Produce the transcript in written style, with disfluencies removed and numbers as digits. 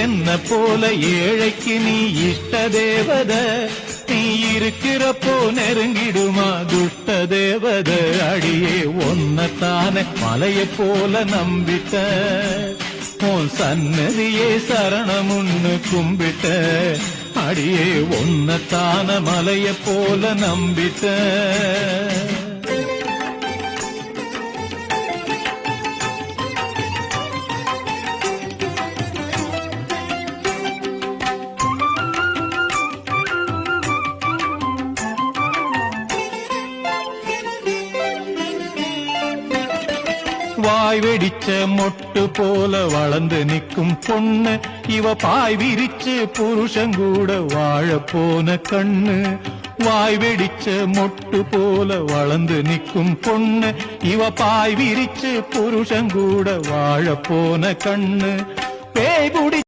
என்ன போல ஏழைக்கு நீ இஷ்ட தேவத, நீ இருக்கிறப்போ நெருங்கிடுமா துஷ்ட தேவத. அடியே ஒன்னத்தான மலைய போல நம்பிட்ட, உன் சன்னதியே சரணமுன்னு கும்பிட்ட. அடியே ஒன்னத்தான மலைய போல நம்பிட்ட. வாய் வெடிச்ச மொட்டு போல வளர்ந்து நிற்கும் பொண்ணு, இவ பாய் விரிச்சு புருஷங்கூட வாழ போன கண்ணு. வாய் வெடிச்ச மொட்டு போல வளர்ந்து நிற்கும் பொண்ணு, இவ பாய் விரிச்சு புருஷங்கூட வாழ போன கண்ணு. பேய்